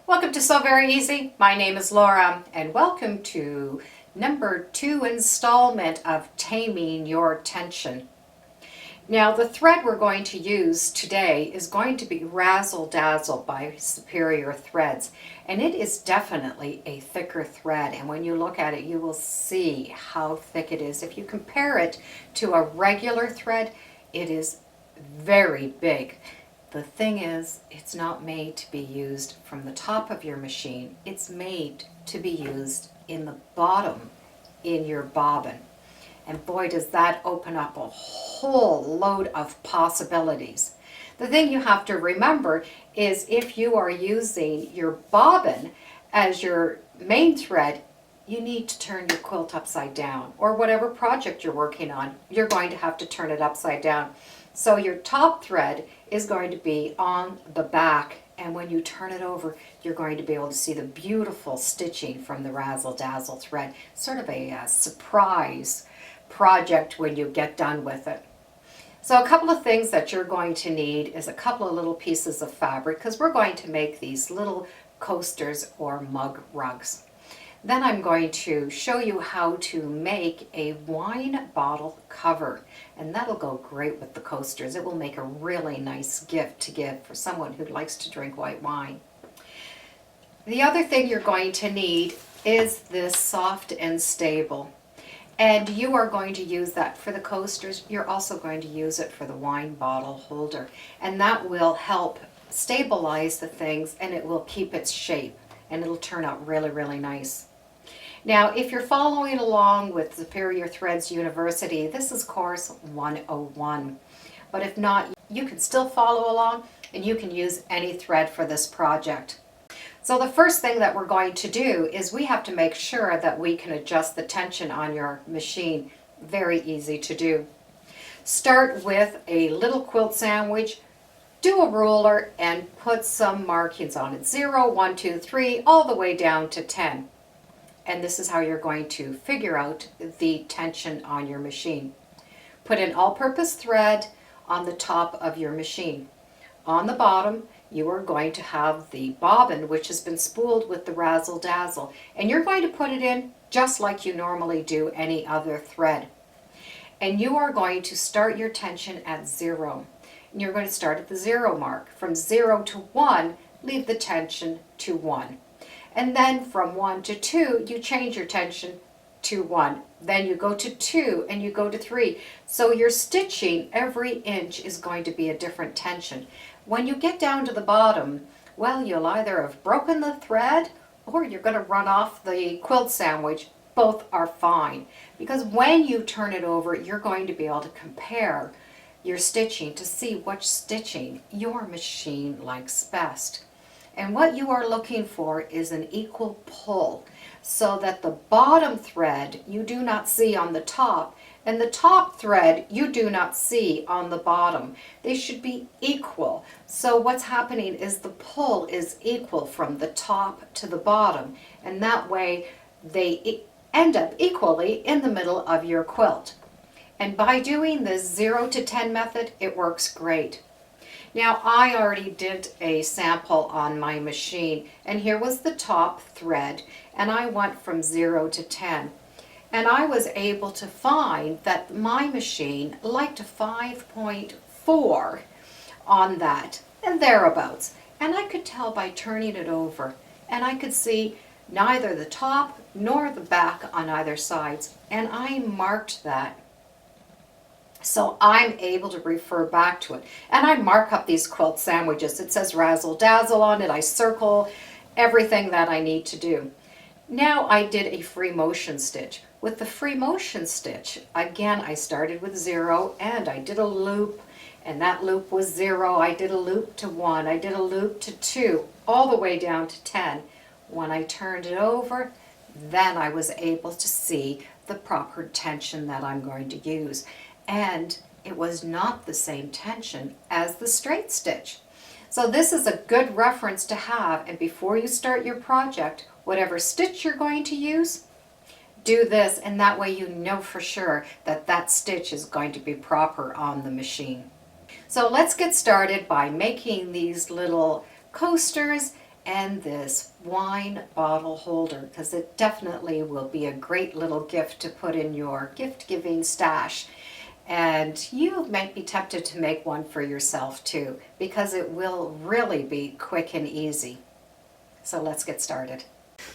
Welcome to Sew Very Easy. My name is Laura and welcome to number 2 installment of Taming Your Tension. Now the thread we're going to use today is going to be Razzle Dazzle by Superior Threads, and it is definitely a thicker thread, and when you look at it you will see how thick it is. If you compare it to a regular thread, it is very big. The thing is, it's not made to be used from the top of your machine. It's made to be used in the bottom in your bobbin. And boy, does that open up a whole load of possibilities. The thing you have to remember is if you are using your bobbin as your main thread, you need to turn your quilt upside down, or whatever project you're working on, you're going to have to turn it upside down. So your top thread is going to be on the back, and when you turn it over, you're going to be able to see the beautiful stitching from the Razzle Dazzle thread. Sort of a surprise project when you get done with it. So a couple of things that you're going to need is a couple of little pieces of fabric, because we're going to make these little coasters or mug rugs. Then I'm going to show you how to make a wine bottle cover, and that'll go great with the coasters. It will make a really nice gift to give for someone who likes to drink white wine. The other thing you're going to need is this Soft and Stable, and you are going to use that for the coasters. You're also going to use it for the wine bottle holder, and that will help stabilize the things, and it will keep its shape, and it'll turn out really, really nice. Now, if you're following along with Superior Threads University, this is course 101. But if not, you can still follow along and you can use any thread for this project. So the first thing that we're going to do is we have to make sure that we can adjust the tension on your machine. Very easy to do. Start with a little quilt sandwich, do a ruler and put some markings on it. 0, 1, 2, 3, all the way down to 10. And this is how you're going to figure out the tension on your machine. Put an all-purpose thread on the top of your machine. On the bottom, you are going to have the bobbin, which has been spooled with the Razzle Dazzle, and you're going to put it in just like you normally do any other thread. And you are going to start your tension at 0. And you're going to start at the 0 mark. From 0 to 1, leave the tension to 1. And then from 1 to 2, you change your tension to 1. Then you go to 2 and you go to 3. So you're stitching, every inch is going to be a different tension. When you get down to the bottom, well, you'll either have broken the thread or you're going to run off the quilt sandwich. Both are fine, because when you turn it over, you're going to be able to compare your stitching to see which stitching your machine likes best. And what you are looking for is an equal pull, so that the bottom thread you do not see on the top, and the top thread you do not see on the bottom. They should be equal. So what's happening is the pull is equal from the top to the bottom, and that way they end up equally in the middle of your quilt. And by doing the 0 to 10 method, it works great. Now, I already did a sample on my machine, and here was the top thread, and I went from 0 to 10. And I was able to find that my machine liked a 5.4 on that, and thereabouts. And I could tell by turning it over, and I could see neither the top nor the back on either sides, and I marked that. So I'm able to refer back to it. And I mark up these quilt sandwiches. It says Razzle Dazzle on it. I circle everything that I need to do. Now I did a free motion stitch. With the free motion stitch, again, I started with 0 and I did a loop, and that loop was 0. I did a loop to 1. I did a loop to 2, all the way down to 10. When I turned it over, then I was able to see the proper tension that I'm going to use. And it was not the same tension as the straight stitch. So this is a good reference to have, and before you start your project, whatever stitch you're going to use, do this, and that way you know for sure that that stitch is going to be proper on the machine. So let's get started by making these little coasters and this wine bottle holder, because it definitely will be a great little gift to put in your gift-giving stash. And you might be tempted to make one for yourself too, because it will really be quick and easy. So let's get started.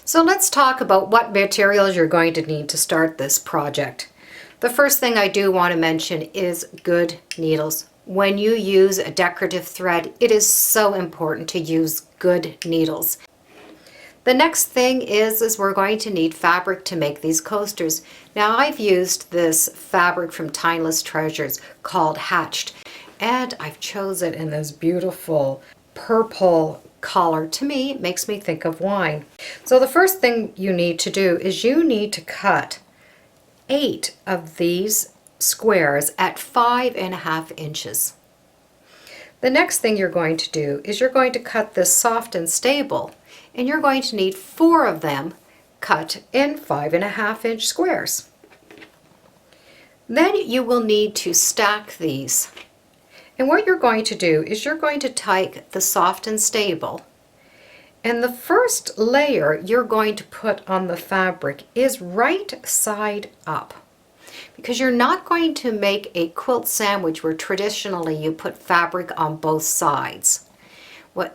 So let's talk about what materials you're going to need to start this project. The first thing I do want to mention is good needles. When you use a decorative thread, it is so important to use good needles. The next thing is we're going to need fabric to make these coasters. Now I've used this fabric from Timeless Treasures called Hatched, and I've chosen in this beautiful purple color. To me, it makes me think of wine. So the first thing you need to do is you need to cut 8 of these squares at 5.5 inches. The next thing you're going to do is you're going to cut this soft and stable, and you're going to need 4 of them cut in 5.5-inch squares. Then you will need to stack these. And what you're going to do is you're going to take the soft and stable, and the first layer you're going to put on the fabric is right side up, because you're not going to make a quilt sandwich where traditionally you put fabric on both sides.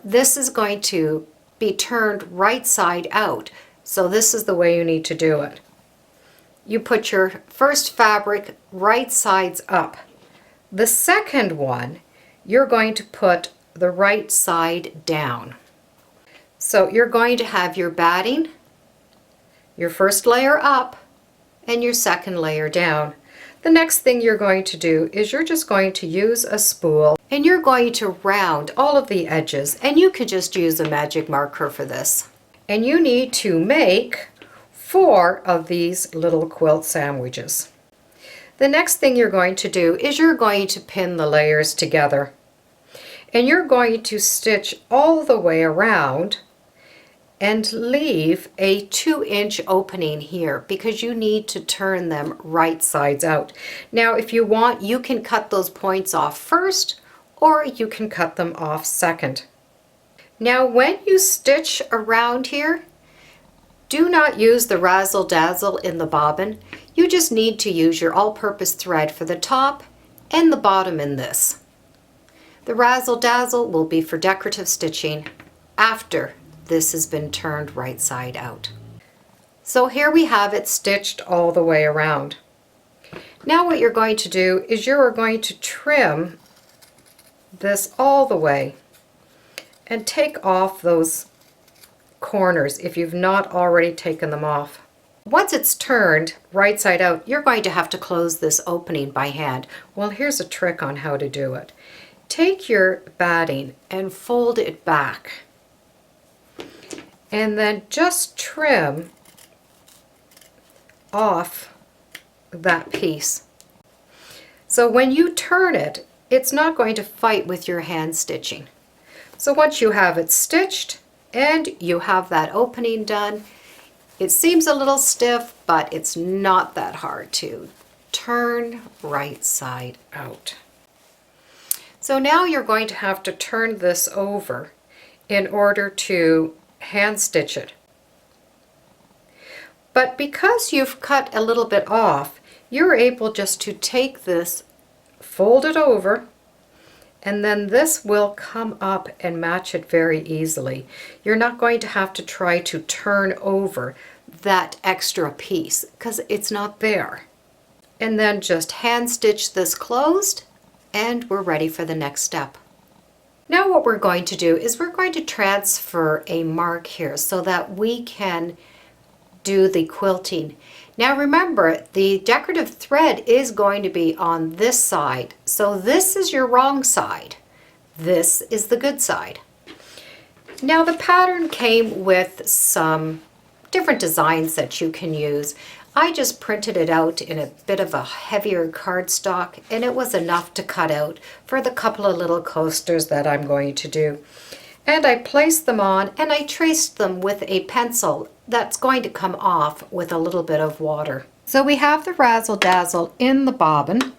This is going to be turned right side out, so this is the way you need to do it. You put your first fabric right sides up. The second one, you're going to put the right side down. So you're going to have your batting, your first layer up, and your second layer down. The next thing you're going to do is you're just going to use a spool, and you're going to round all of the edges, and you can just use a magic marker for this. And you need to make 4 of these little quilt sandwiches. The next thing you're going to do is you're going to pin the layers together, and you're going to stitch all the way around and leave a 2-inch opening here, because you need to turn them right sides out. Now if you want, you can cut those points off first, or you can cut them off second. Now when you stitch around here, do not use the razzle dazzle in the bobbin. You just need to use your all-purpose thread for the top and the bottom in this. The razzle dazzle will be for decorative stitching after this has been turned right side out. So here we have it stitched all the way around. Now what you're going to do is you're going to trim this all the way and take off those corners if you've not already taken them off. Once it's turned right side out, you're going to have to close this opening by hand. Well, here's a trick on how to do it. Take your batting and fold it back, and then just trim off that piece. So when you turn it, it's not going to fight with your hand stitching. So once you have it stitched and you have that opening done, it seems a little stiff, but it's not that hard to turn right side out. So now you're going to have to turn this over in order to hand stitch it. But because you've cut a little bit off, you're able just to take this, fold it over, and then this will come up and match it very easily. You're not going to have to try to turn over that extra piece because it's not there. And then just hand stitch this closed, and we're ready for the next step. Now what we're going to do is we're going to transfer a mark here so that we can do the quilting. Now remember, the decorative thread is going to be on this side, so this is your wrong side. This is the good side. Now the pattern came with some different designs that you can use. I just printed it out in a bit of a heavier cardstock, and it was enough to cut out for the couple of little coasters that I'm going to do. And I placed them on, and I traced them with a pencil that's going to come off with a little bit of water. So we have the razzle dazzle in the bobbin,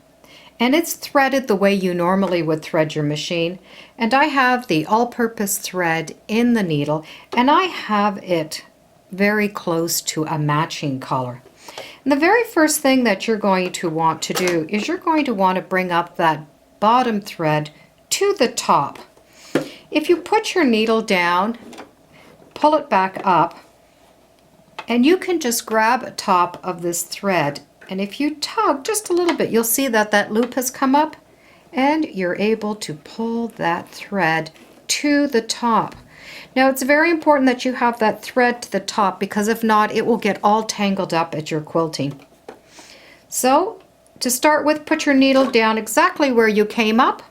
and it's threaded the way you normally would thread your machine. And I have the all-purpose thread in the needle, and I have it very close to a matching color. And the very first thing that you're going to want to do is you're going to want to bring up that bottom thread to the top. If you put your needle down, pull it back up, and you can just grab a top of this thread, and if you tug just a little bit, you'll see that that loop has come up, and you're able to pull that thread to the top. Now it's very important that you have that thread to the top, because if not, it will get all tangled up at your quilting. So to start with, put your needle down exactly where you came up,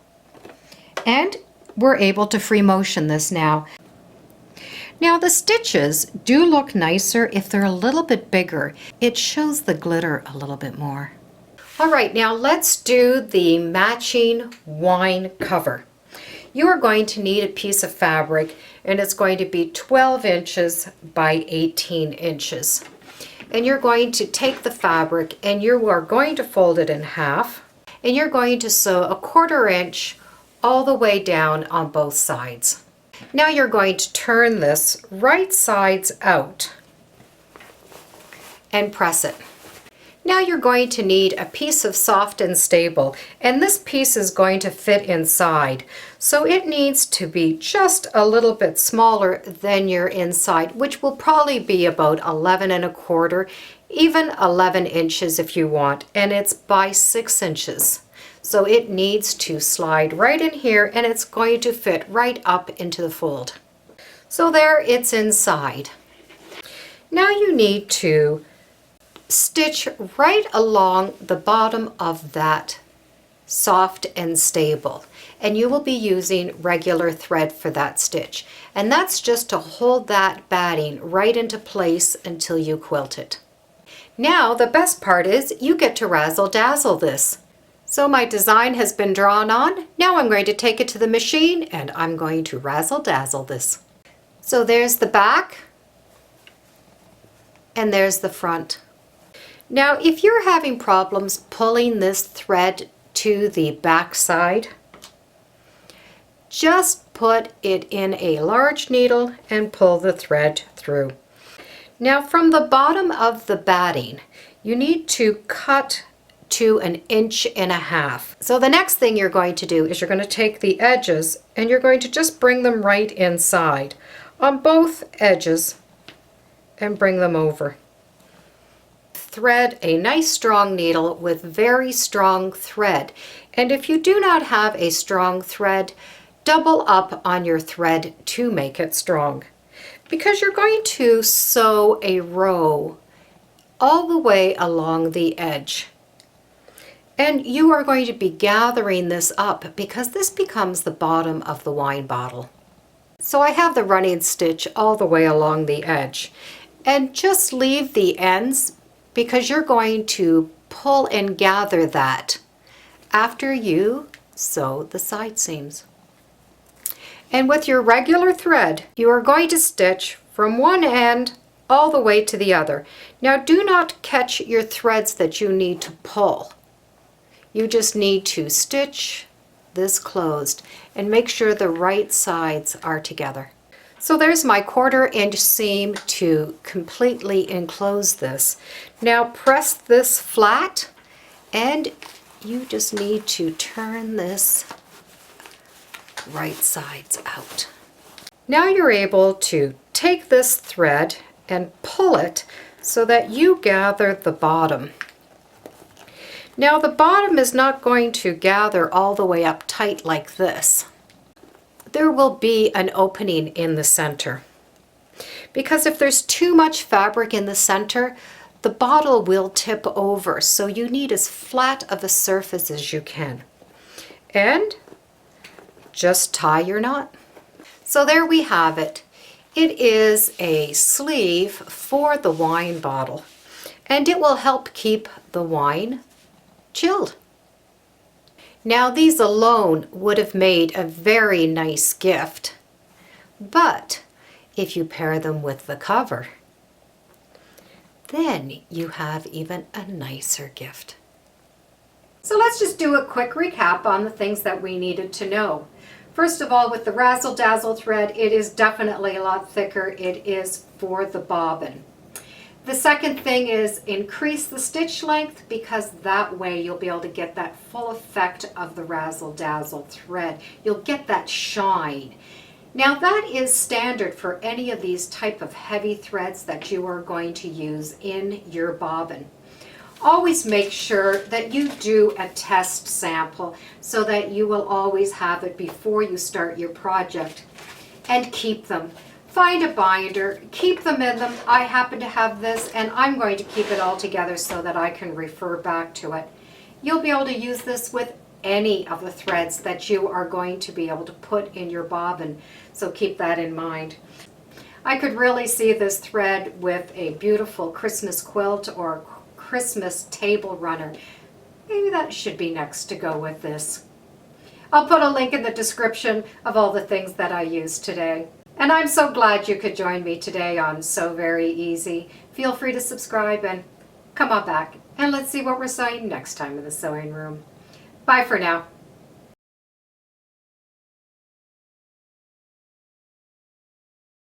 and we're able to free motion this now. Now the stitches do look nicer if they're a little bit bigger. It shows the glitter a little bit more. All right, now let's do the matching wine cover. You are going to need a piece of fabric, and it's going to be 12 inches by 18 inches. And you're going to take the fabric and you are going to fold it in half, and you're going to sew a 1/4 inch all the way down on both sides. Now you're going to turn this right sides out and press it. Now you're going to need a piece of soft and stable, and this piece is going to fit inside. So it needs to be just a little bit smaller than your inside, which will probably be about 11 1/4, even 11 inches if you want, and it's by 6 inches. So it needs to slide right in here, and it's going to fit right up into the fold. So there, it's inside. Now you need to stitch right along the bottom of that soft and stable, and you will be using regular thread for that stitch, and that's just to hold that batting right into place until you quilt it. Now the best part is you get to razzle dazzle this. So my design has been drawn on. Now I'm going to take it to the machine and I'm going to razzle dazzle this. So there's the back and there's the front. Now if you're having problems pulling this thread to the back side, just put it in a large needle and pull the thread through. Now from the bottom of the batting, you need to cut to 1.5 inches. So the next thing you're going to do is you're going to take the edges and you're going to just bring them right inside on both edges and bring them over. Thread a nice strong needle with very strong thread, and if you do not have a strong thread, double up on your thread to make it strong, because you're going to sew a row all the way along the edge. And you are going to be gathering this up because this becomes the bottom of the wine bottle. So I have the running stitch all the way along the edge, and just leave the ends because you're going to pull and gather that after you sew the side seams. And with your regular thread, you are going to stitch from one end all the way to the other. Now do not catch your threads that you need to pull. You just need to stitch this closed and make sure the right sides are together. So there's my 1/4 inch seam to completely enclose this. Now press this flat and you just need to turn this right sides out. Now you're able to take this thread and pull it so that you gather the bottom. Now the bottom is not going to gather all the way up tight like this. There will be an opening in the center, because if there's too much fabric in the center, the bottle will tip over, so you need as flat of a surface as you can. And just tie your knot. So there we have it. It is a sleeve for the wine bottle, and it will help keep the wine chilled. Now these alone would have made a very nice gift, but if you pair them with the cover, then you have even a nicer gift. So let's just do a quick recap on the things that we needed to know. First of all, with the Razzle Dazzle thread, it is definitely a lot thicker. It is for the bobbin. The second thing is increase the stitch length, because that way you'll be able to get that full effect of the Razzle Dazzle thread. You'll get that shine. Now that is standard for any of these type of heavy threads that you are going to use in your bobbin. Always make sure that you do a test sample so that you will always have it before you start your project, and keep them. Find a binder, keep them in them. I happen to have this, and I'm going to keep it all together so that I can refer back to it. You'll be able to use this with any of the threads that you are going to be able to put in your bobbin, so keep that in mind. I could really see this thread with a beautiful Christmas quilt or Christmas table runner. Maybe that should be next to go with this. I'll put a link in the description of all the things that I used today. And I'm so glad you could join me today on Sew Very Easy. Feel free to subscribe and come on back, and let's see what we're sewing next time in the sewing room. Bye for now.